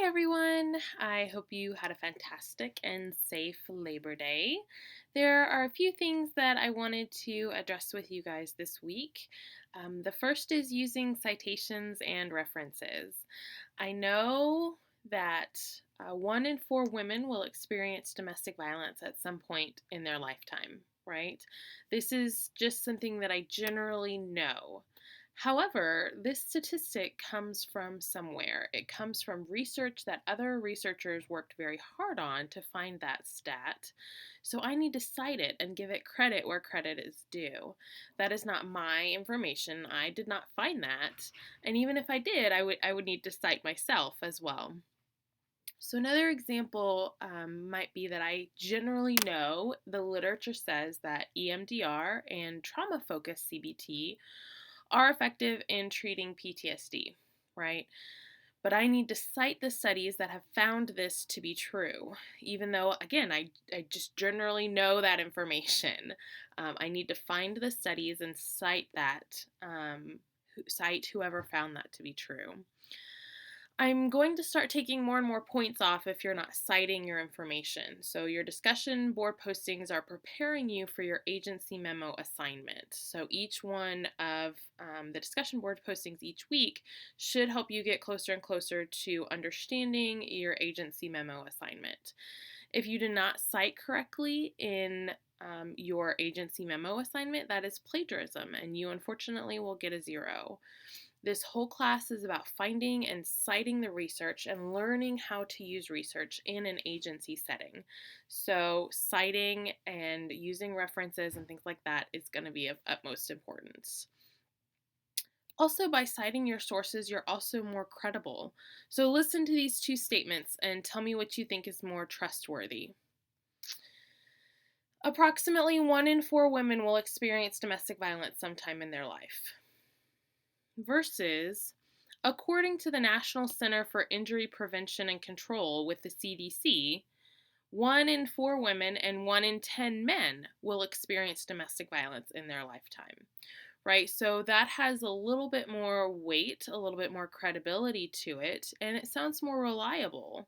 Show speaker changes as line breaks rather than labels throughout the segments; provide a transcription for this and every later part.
everyone. I hope you had a fantastic and safe Labor Day. There are a few things that I wanted to address with you guys this week. The first is using citations and references. I know that 1 in 4 women will experience domestic violence at some point in their lifetime, right? This is just something that I generally know. However, this statistic comes from somewhere. It comes from research that other researchers worked very hard on to find that stat. So I need to cite it and give it credit where credit is due. That is not my information. I did not find that. And even if I did, I would need to cite myself as well. So another example might be that I generally know the literature says that EMDR and trauma-focused CBT are effective in treating PTSD, right? But I need to cite the studies that have found this to be true, even though, again, I just generally know that information. I need to find the studies and cite that, cite whoever found that to be true. I'm going to start taking more and more points off if you're not citing your information. So your discussion board postings are preparing you for your agency memo assignment. So each one of the discussion board postings each week should help you get closer and closer to understanding your agency memo assignment. If you do not cite correctly in your agency memo assignment, that is plagiarism, and you unfortunately will get a 0. This whole class is about finding and citing the research and learning how to use research in an agency setting. So citing and using references and things like that is going to be of utmost importance. Also, by citing your sources, you're also more credible. So listen to these two statements and tell me what you think is more trustworthy. Approximately 1 in 4 women will experience domestic violence sometime in their life. Versus, according to the National Center for Injury Prevention and Control with the CDC, 1 in 4 women and 1 in 10 men will experience domestic violence in their lifetime, right? So that has a little bit more weight, a little bit more credibility to it, and it sounds more reliable.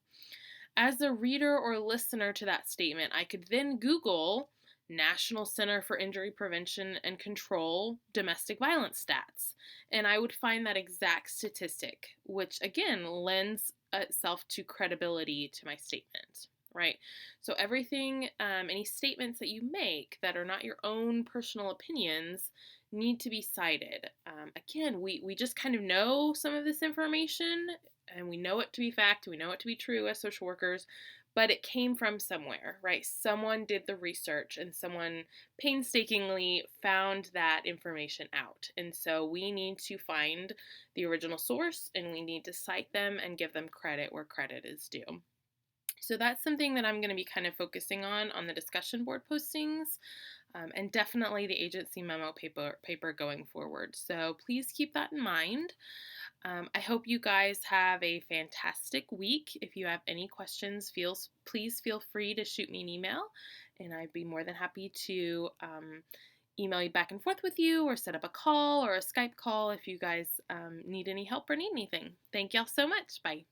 As a reader or listener to that statement, I could then Google National Center for Injury Prevention and Control domestic violence stats, and I would find that exact statistic, which again lends itself to credibility to my statement, right? So everything, any statements that you make that are not your own personal opinions need to be cited. Again, we just kind of know some of this information, and we know it to be fact, we know it to be true as social workers, but it came from somewhere, right? Someone did the research and someone painstakingly found that information out. And so we need to find the original source and we need to cite them and give them credit where credit is due. So that's something that I'm going to be kind of focusing on the discussion board postings, and definitely the agency memo paper going forward. So please keep that in mind. I hope you guys have a fantastic week. If you have any questions, please feel free to shoot me an email, and I'd be more than happy to email you back and forth with you or set up a call or a Skype call if you guys need any help or need anything. Thank y'all so much. Bye.